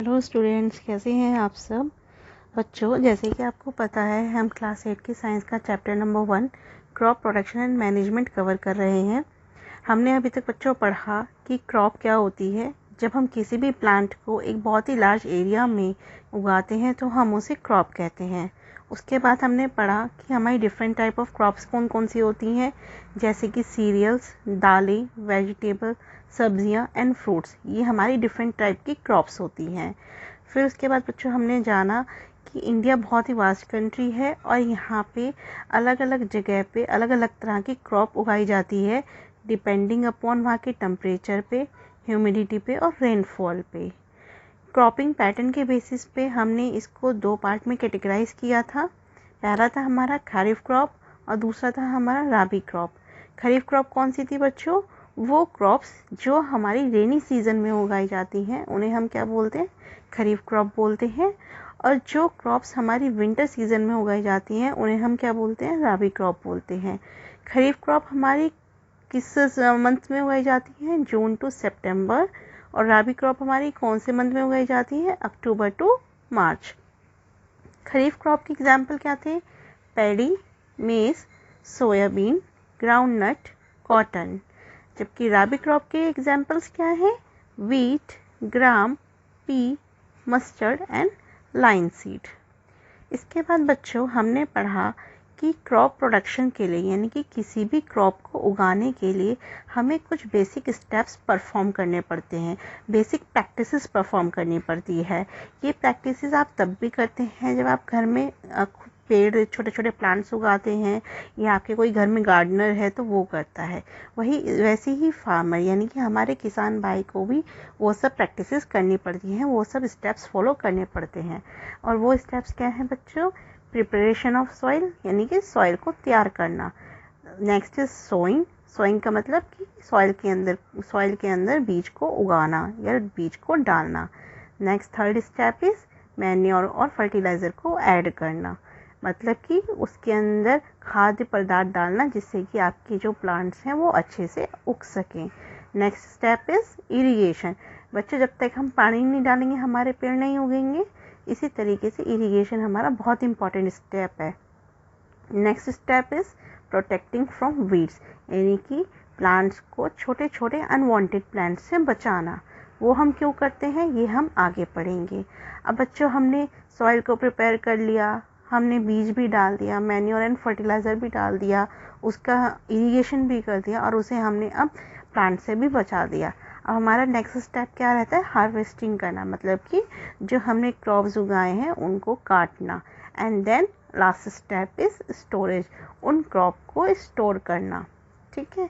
Hello students, कैसे हैं आप सब बच्चों। जैसे कि आपको पता है, हम क्लास 8 की साइंस का chapter number 1 crop production and management cover कर रहे हैं। हमने अभी तक बच्चों पढ़ा कि क्रॉप क्या होती है। जब हम किसी भी प्लांट को एक बहुत ही लार्ज एरिया में उगाते हैं तो हम उसे क्रॉप कहते हैं। उसके बाद हमने पढ़ा कि हमारी डिफरेंट टाइप ऑफ क्रॉप्स कौन कौन सी होती हैं, जैसे कि सीरियल्स, दालें, वेजिटेबल, सब्जियां एंड फ्रूट्स। ये हमारी डिफरेंट टाइप की क्रॉप्स होती हैं। फिर उसके बाद बच्चों हमने जाना कि इंडिया बहुत ही वास्ट कंट्री है और यहाँ पे अलग अलग जगह पे अलग अलग तरह की क्रॉप उगाई जाती है, डिपेंडिंग अपॉन वहाँ के टेम्परेचर पे, ह्यूमिडिटी पे और रेनफॉल पे। क्रॉपिंग पैटर्न के बेसिस पे हमने इसको 2 पार्ट में कैटेगराइज किया था। पहला था हमारा खरीफ क्रॉप और दूसरा था हमारा राबी क्रॉप। खरीफ क्रॉप कौन सी थी बच्चों? वो क्रॉप्स जो हमारी रेनी सीजन में उगाई जाती हैं उन्हें हम क्या बोलते हैं? खरीफ क्रॉप बोलते हैं। और जो क्रॉप्स हमारी विंटर सीजन में उगाई जाती हैं उन्हें हम क्या बोलते हैं? राबी क्रॉप बोलते हैं। खरीफ क्रॉप हमारी किस मंथ में उगाई जाती है? जून टू सितंबर। और राबी क्रॉप हमारी कौन से मंथ में उगाई जाती है? अक्टूबर टू मार्च। खरीफ क्रॉप के एग्जाम्पल क्या थे? पैडी, मेज, सोयाबीन, ग्राउंडनट, कॉटन। जबकि राबी क्रॉप के एग्जाम्पल्स क्या हैं? Wheat, gram, P, mustard and line seed. इसके बाद बच्चों हमने पढ़ा कि क्रॉप प्रोडक्शन के लिए, यानी कि किसी भी क्रॉप को उगाने के लिए हमें कुछ बेसिक स्टेप्स परफॉर्म करने पड़ते हैं, बेसिक प्रैक्टिसेस परफॉर्म करनी पड़ती है। ये प्रैक्टिसेस आप तब भी करते हैं जब आप घर में पेड़, छोटे छोटे प्लांट्स उगाते हैं, या आपके कोई घर में गार्डनर है तो वो करता है। वैसे ही फार्मर यानी कि हमारे किसान भाई को भी वो सब प्रैक्टिसेस करनी पड़ती हैं, वो सब स्टेप्स फॉलो करने पड़ते हैं। और वो स्टेप्स क्या हैं बच्चों? प्रिपरेशन ऑफ सॉइल, यानी कि सॉइल को तैयार करना। Next is sowing. सोइंग का मतलब कि सॉइल के अंदर बीज को उगाना या बीज को डालना। Next third step is manure और फर्टिलाइज़र को ऐड करना, मतलब कि उसके अंदर खाद्य पदार्थ डालना जिससे कि आपके जो प्लांट्स हैं वो अच्छे से उग सकें। Next step is irrigation. बच्चों, जब तक हम पानी नहीं डालेंगे हमारे पेड़ नहीं उगेंगे। इसी तरीके से इरिगेशन हमारा बहुत इंपॉर्टेंट स्टेप है। Next step is protecting from weeds, यानी कि प्लांट्स को छोटे छोटे अनवांटेड प्लांट्स से बचाना। वो हम क्यों करते हैं ये हम आगे पढ़ेंगे। अब बच्चों हमने सॉइल को प्रिपेयर कर लिया, हमने बीज भी डाल दिया, मैन्योर एंड फर्टिलाइज़र भी डाल दिया, उसका इरिगेशन भी कर दिया और उसे हमने अब प्लांट से भी बचा दिया। अब हमारा नेक्स्ट स्टेप क्या रहता है? हार्वेस्टिंग करना, मतलब कि जो हमने क्रॉप्स उगाए हैं उनको काटना। And then last step is storage, उन क्रॉप को स्टोर करना। ठीक है,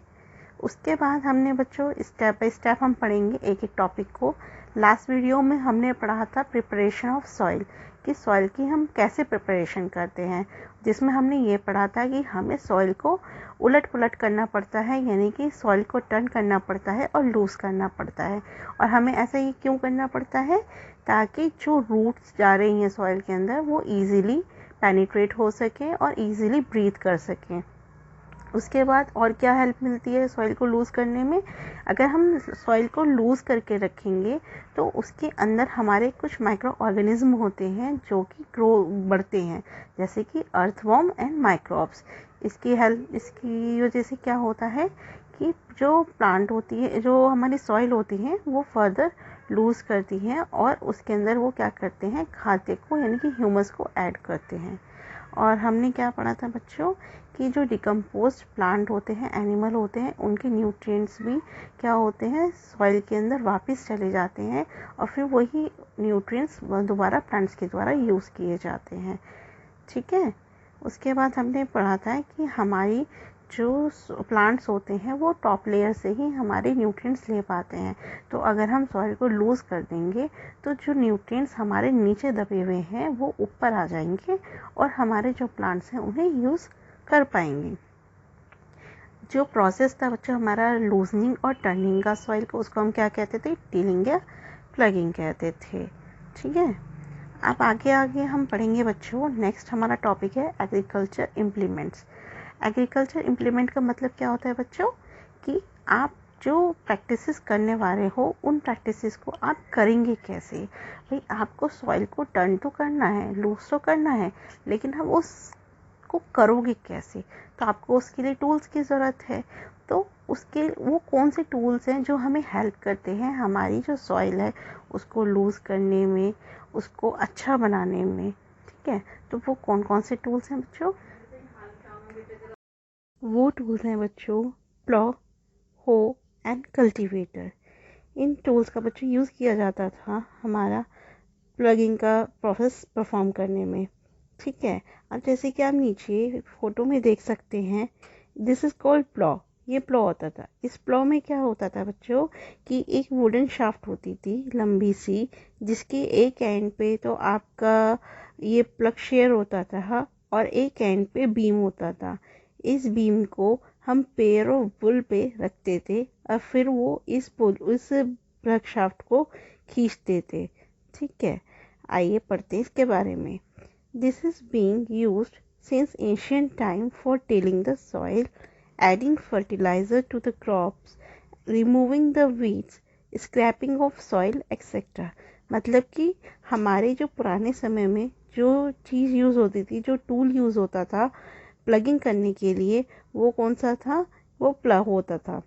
उसके बाद हमने बच्चों स्टेप बाय स्टेप हम पढ़ेंगे एक एक टॉपिक को। लास्ट वीडियो में हमने पढ़ा था प्रिपरेशन ऑफ सॉइल, कि सॉइल की हम कैसे प्रिपरेशन करते हैं, जिसमें हमने ये पढ़ा था कि हमें सॉइल को उलट पुलट करना पड़ता है, यानी कि सॉइल को टर्न करना पड़ता है और लूज़ करना पड़ता है। और हमें ऐसा ही क्यों करना पड़ता है? ताकि जो रूट्स जा रही हैं सॉइल के अंदर वो ईज़िली पेनिट्रेट हो सकें और ईज़िली ब्रीथ कर सकें। उसके बाद और क्या हेल्प मिलती है सॉइल को लूज़ करने में? अगर हम सॉइल को लूज़ करके रखेंगे तो उसके अंदर हमारे कुछ माइक्रो ऑर्गेनिज्म होते हैं जो कि बढ़ते हैं, जैसे कि अर्थवॉर्म एंड माइक्रोब्स। इसकी वजह से क्या होता है कि जो प्लांट होती है, जो हमारी सॉइल होती है, वो फर्दर लूज़ करती हैं और उसके अंदर वो क्या करते हैं? खाद्य को, यानी कि ह्यूमस को ऐड करते हैं। और हमने क्या पढ़ा था बच्चों कि जो डिकम्पोज्ड प्लांट होते हैं, एनिमल होते हैं, उनके न्यूट्रिएंट्स भी क्या होते हैं? सॉइल के अंदर वापस चले जाते हैं और फिर वही न्यूट्रिएंट्स दोबारा प्लांट्स के द्वारा यूज़ किए जाते हैं। ठीक है, उसके बाद हमने पढ़ा था कि हमारी जो प्लांट्स होते हैं वो टॉप लेयर से ही हमारे न्यूट्रिएंट्स ले पाते हैं। तो अगर हम सॉइल को लूज़ कर देंगे तो जो न्यूट्रिएंट्स हमारे नीचे दबे हुए हैं वो ऊपर आ जाएंगे और हमारे जो प्लांट्स हैं उन्हें यूज़ कर पाएंगे। जो प्रोसेस था बच्चों हमारा लूजनिंग और टर्निंग का सॉइल को, उसको हम क्या कहते थे? टिलिंग या प्लगिंग कहते थे। ठीक है, अब आगे हम पढ़ेंगे बच्चों। नेक्स्ट हमारा टॉपिक है एग्रीकल्चर इम्प्लीमेंट्स। एग्रीकल्चर इम्प्लीमेंट का मतलब क्या होता है बच्चों? कि आप जो प्रैक्टिसेस करने वाले हो उन प्रैक्टिसेस को आप करेंगे कैसे? भाई आपको सॉइल को टर्न तो करना है, लूज तो करना है, लेकिन हम उसको करोगे कैसे? तो आपको उसके लिए टूल्स की ज़रूरत है। तो उसके वो कौन से टूल्स हैं जो हमें हेल्प करते हैं हमारी जो सॉइल है उसको लूज़ करने में, उसको अच्छा बनाने में, ठीक है? तो वो कौन कौन से टूल्स हैं बच्चों? वो टूल्स हैं बच्चों प्लॉ, हो एंड कल्टीवेटर। इन टूल्स का बच्चों यूज़ किया जाता था हमारा प्लगिंग का प्रोसेस परफॉर्म करने में, ठीक है? अब जैसे कि आप नीचे फोटो में देख सकते हैं, दिस इज़ कॉल्ड प्लॉ। ये प्लॉ होता था। इस प्लॉ में क्या होता था बच्चों कि एक वुडन शाफ्ट होती थी लंबी सी, जिसके एक एंड पे तो आपका ये प्लग शेयर होता था और एक एंड पे बीम होता था। इस बीम को हम पेयर ऑफ बुल पे रखते थे और फिर वो इस प्लग शाफ्ट को खींचते थे, ठीक है? आइए पढ़ते हैं इसके बारे में। This is being used since ancient time for tilling the soil, adding fertilizer to the crops, removing the weeds, scraping of soil, etc. मतलब कि हमारे जो पुराने समय में जो चीज़ यूज़ होती थी, जो टूल यूज़ होता था प्लगिंग करने के लिए, वो कौन सा था? वो प्लग होता था।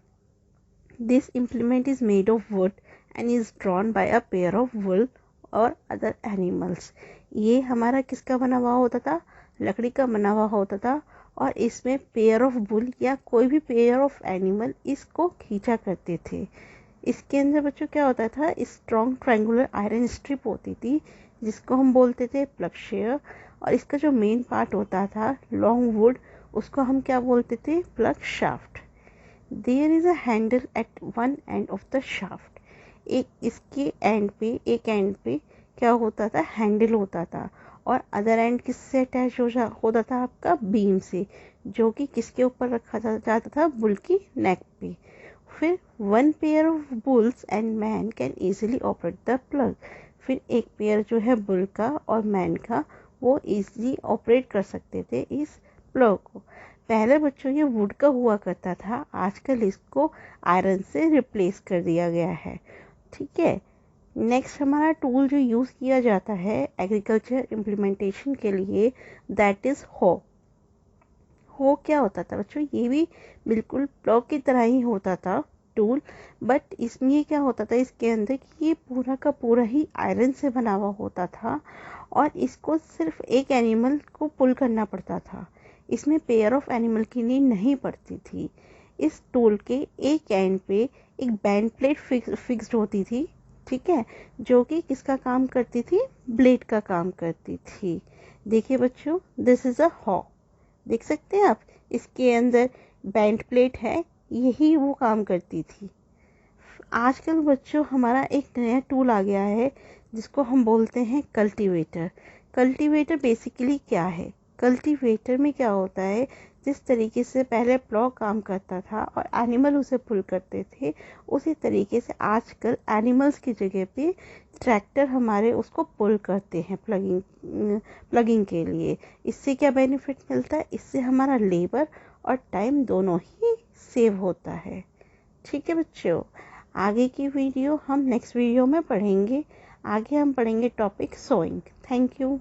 This implement is made of wood and is drawn by a pair of bull or other animals. ये हमारा किसका बना हुआ होता था? लकड़ी का बना हुआ होता था और इसमें पेयर ऑफ बुल या कोई भी पेयर ऑफ एनिमल इसको खींचा करते थे। इसके अंदर बच्चों क्या होता था? स्ट्रॉन्ग ट्रायंगुलर आयरन स्ट्रिप होती थी जिसको हम बोलते थे प्लग शेयर, और इसका जो मेन पार्ट होता था लॉन्ग वुड, उसको हम क्या बोलते थे? Plough shaft. There is a handle at one end of the shaft. एक इसके एंड पे, एक एंड पे क्या होता था? हैंडल होता था और अदर एंड किससे अटैच होता था? आपका बीम से, जो कि किसके ऊपर रखा जाता था? बुल की नेक पे। फिर one pair of bulls and man can easily operate the plug. फिर एक पेयर जो है बुल का और मैन का, वो इजीली ऑपरेट कर सकते थे इस प्लग को। पहले बच्चों ये वुड का हुआ करता था, आजकल इसको आयरन से रिप्लेस कर दिया गया है, ठीक है? नेक्स्ट हमारा टूल जो यूज़ किया जाता है एग्रीकल्चर इम्प्लीमेंटेशन के लिए, दैट इज़ हो। हो क्या होता था बच्चों? ये भी बिल्कुल प्लॉग की तरह ही होता था टूल, बट इसमें क्या होता था इसके अंदर कि ये पूरा का पूरा ही आयरन से बना हुआ होता था और इसको सिर्फ एक एनिमल को पुल करना पड़ता था। इसमें पेयर ऑफ एनिमल की नीड नहीं पड़ती थी। इस टूल के एक एंड पे एक बैंड प्लेट फिक्स्ड होती थी, ठीक है, जो कि किसका काम करती थी? ब्लेड का काम करती थी। देखिए बच्चों, दिस इज अ हॉ, देख सकते हैं आप, इसके अंदर बैंड प्लेट है, यही वो काम करती थी। आजकल बच्चों हमारा एक नया टूल आ गया है जिसको हम बोलते हैं कल्टीवेटर। कल्टीवेटर बेसिकली क्या है? कल्टीवेटर में क्या होता है, जिस तरीके से पहले प्लॉ काम करता था और एनिमल उसे पुल करते थे, उसी तरीके से आजकल एनिमल्स की जगह पे ट्रैक्टर हमारे उसको पुल करते हैं प्लगिंग के लिए। इससे क्या बेनिफिट मिलता है? इससे हमारा लेबर और टाइम दोनों ही सेव होता है, ठीक है बच्चों? आगे की वीडियो हम नेक्स्ट वीडियो में पढ़ेंगे। आगे हम पढ़ेंगे टॉपिक सोइंग। Thank you.